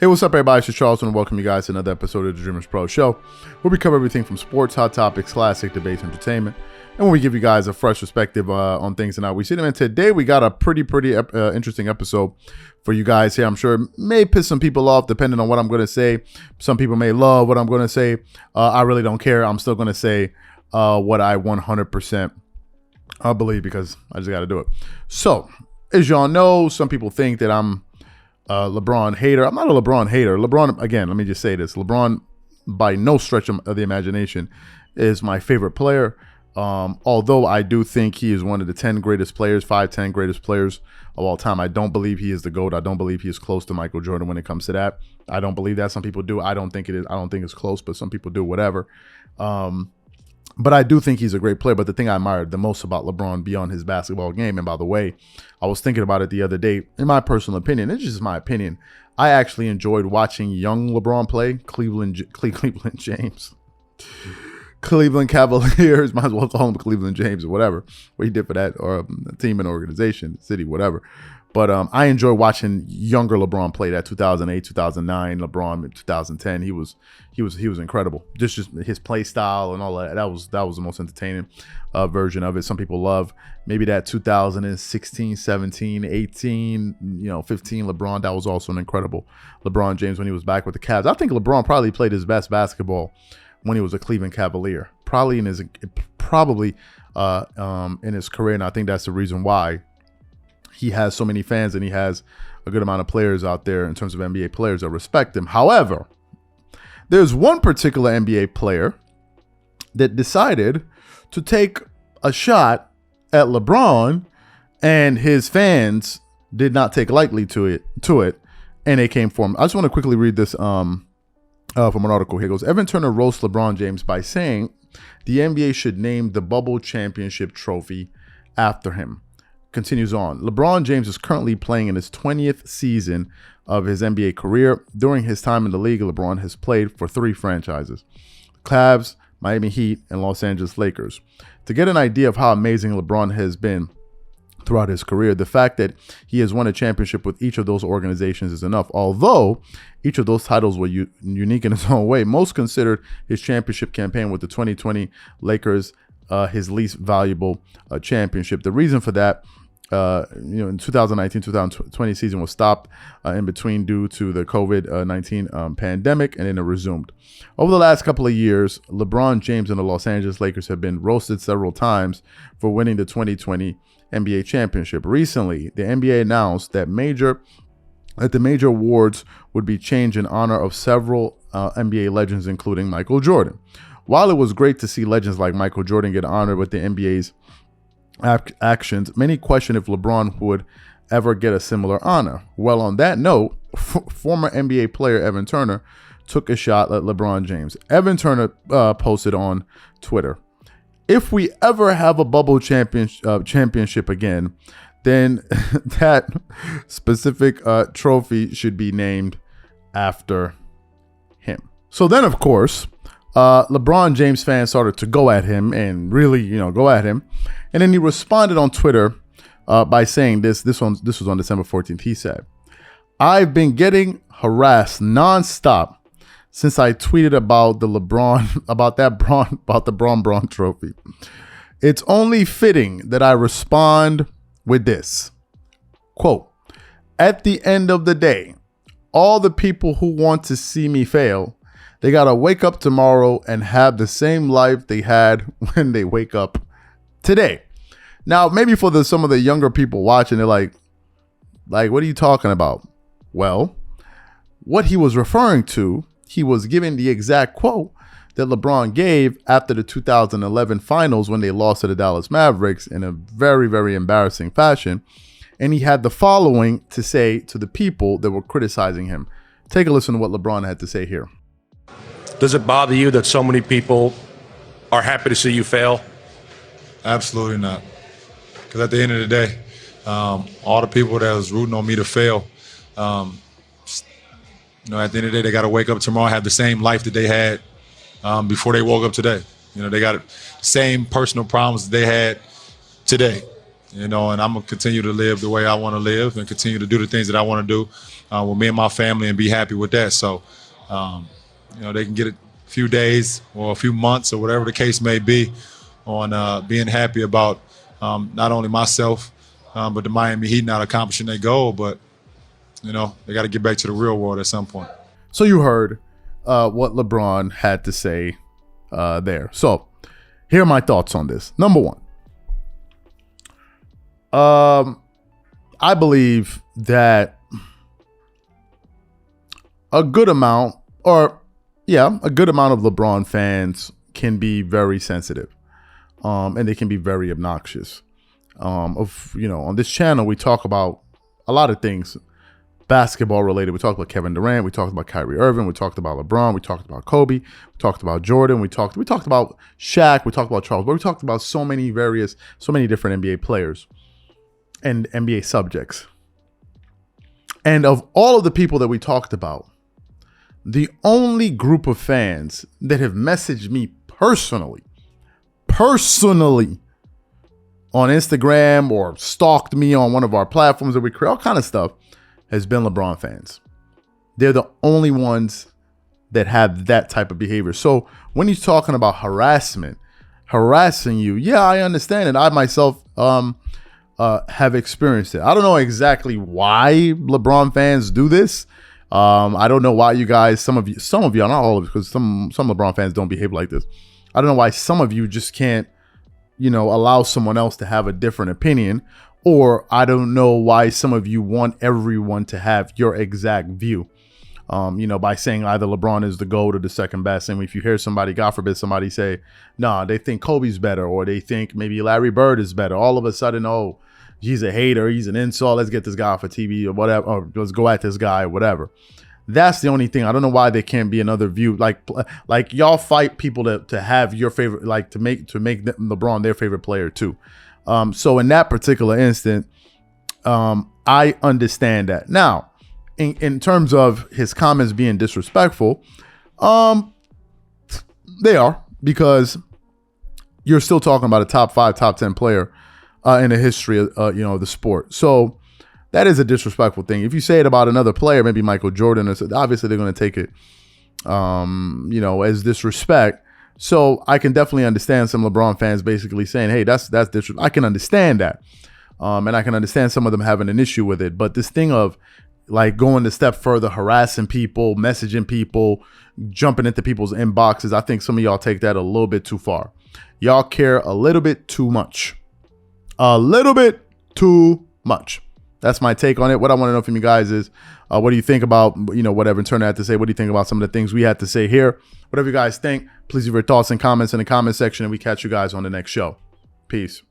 Hey, what's up, everybody? It's Charles, and welcome you guys to another episode of the Dreamerspro Show, where we cover everything from sports, hot topics, classic debates, entertainment, and where we give you guys a fresh perspective on things and how we see them. And today we got a pretty interesting episode for you guys here. I'm sure it may piss some people off depending on what I'm going to say. Some people may love what I'm going to say. I really don't care. I'm still going to say what I 100% believe because I just got to do it. So, as y'all know, some people think that I'm LeBron hater. I'm not a LeBron hater. LeBron, again, let me just say this. LeBron, by no stretch of the imagination, is my favorite player. Although I do think he is one of the 10 greatest players, 10 greatest players of all time. I don't believe he is the GOAT. I don't believe he is close to Michael Jordan when it comes to that. I don't believe that. Some people do. I don't think it is. I don't think it's close, but some people do, whatever. But I do think he's a great player. But the thing I admired the most about LeBron beyond his basketball game, and by the way, I was thinking about it the other day, in my personal opinion, it's just my opinion, I actually enjoyed watching young LeBron play, Cleveland James. Cleveland Cavaliers, might as well call him Cleveland James or whatever, what he did for that or team and organization, city, whatever. But I enjoy watching younger LeBron play. That 2008, 2009 LeBron, in 2010, he was incredible. Just his play style and all that. That was the most entertaining version of it. Some people love maybe that 2016, 17, 18, 15 LeBron. That was also an incredible LeBron James when he was back with the Cavs. I think LeBron probably played his best basketball when he was a Cleveland Cavalier, probably in his career, and I think that's the reason why he has so many fans and he has a good amount of players out there in terms of NBA players that respect him. However, there's one particular NBA player that decided to take a shot at LeBron, and his fans did not take lightly to it, and they came for him. I just want to quickly read this from an article. Here goes. Evan Turner roasts LeBron James by saying the NBA should name the bubble championship trophy after him. Continues on. LeBron James is currently playing in his 20th season of his NBA career. During his time in the league, LeBron has played for 3 franchises: Cavs, Miami Heat, and Los Angeles Lakers. To get an idea of how amazing LeBron has been throughout his career, the fact that he has won a championship with each of those organizations is enough. Although each of those titles were unique in its own way, most considered his championship campaign with the 2020 Lakers his least valuable championship. The reason for that, in 2019-2020 season was stopped in between due to the COVID-19 pandemic, and then it resumed. Over the last couple of years, LeBron James and the Los Angeles Lakers have been roasted several times for winning the 2020 NBA championship. Recently, the NBA announced that the major awards would be changed in honor of several NBA legends, including Michael Jordan. While it was great to see legends like Michael Jordan get honored with the NBA's actions, many question if LeBron would ever get a similar honor. Well, on that note, former NBA player Evan Turner took a shot at LeBron James. Evan Turner posted on Twitter, "If we ever have a bubble championship again, then that specific trophy should be named after him." So then, of course, LeBron James fans started to go at him and really, go at him. And then he responded on Twitter by saying this. This was on December 14th. He said, "I've been getting harassed nonstop since I tweeted about the Bron trophy. It's only fitting that I respond with this quote: at the end of the day, all the people who want to see me fail, they got to wake up tomorrow and have the same life they had when they wake up today." Now, maybe for some of the younger people watching, they're like, what are you talking about? Well, what he was referring to, he was giving the exact quote that LeBron gave after the 2011 finals when they lost to the Dallas Mavericks in a very, very embarrassing fashion. And he had the following to say to the people that were criticizing him. Take a listen to what LeBron had to say here. Does it bother you that so many people are happy to see you fail? Absolutely not. Because at the end of the day, all the people that was rooting on me to fail, at the end of the day, they got to wake up tomorrow and have the same life that they had before they woke up today. They got the same personal problems that they had today. and I'm gonna continue to live the way I want to live and continue to do the things that I want to do with me and my family and be happy with that. So, they can get a few days or a few months or whatever the case may be on being happy about not only myself, but the Miami Heat not accomplishing their goal, but they got to get back to the real world at some point. So you heard what LeBron had to say there. So here are my thoughts on this. Number one, I believe that a good amount of LeBron fans can be very sensitive, and they can be very obnoxious. On this channel, we talk about a lot of things basketball related. We talked about Kevin Durant, we talked about Kyrie Irving, we talked about LeBron, we talked about Kobe, we talked about Jordan, we talked about Shaq, we talked about Charles, but we talked about so many different NBA players and NBA subjects. And of all of the people that we talked about, the only group of fans that have messaged me personally on Instagram or stalked me on one of our platforms that we create, all kind of stuff, has been LeBron fans. They're the only ones that have that type of behavior. So when he's talking about harassing you, yeah, I understand it. I myself have experienced it. I don't know exactly why LeBron fans do this. I don't know why you guys, some of you, not all of you, because some LeBron fans don't behave like this. I don't know why some of you just can't, allow someone else to have a different opinion. Or I don't know why some of you want everyone to have your exact view, by saying either LeBron is the GOAT or the second best. And if you hear somebody, God forbid, somebody say, nah, they think Kobe's better, or they think maybe Larry Bird is better, all of a sudden, oh, he's a hater, he's an insult, let's get this guy off of TV or whatever, or let's go at this guy or whatever. That's the only thing. I don't know why there can't be another view. Like y'all fight people to have your favorite, like to make LeBron their favorite player too. So in that particular instant, I understand that. Now, in terms of his comments being disrespectful, they are, because you're still talking about a top 5, top 10 player in the history of the sport. So that is a disrespectful thing. If you say it about another player, maybe Michael Jordan, obviously they're going to take it, as disrespect. So I can definitely understand some LeBron fans basically saying, hey, that's disrespect. I can understand that. And I can understand some of them having an issue with it. But this thing of like going a step further, harassing people, messaging people, jumping into people's inboxes, I think some of y'all take that a little bit too far. Y'all care a little bit too much. A little bit too much. That's my take on it. What I want to know from you guys is, what do you think about, whatever Turner had to say? What do you think about some of the things we had to say here? Whatever you guys think, please leave your thoughts and comments in the comment section, and we catch you guys on the next show. Peace.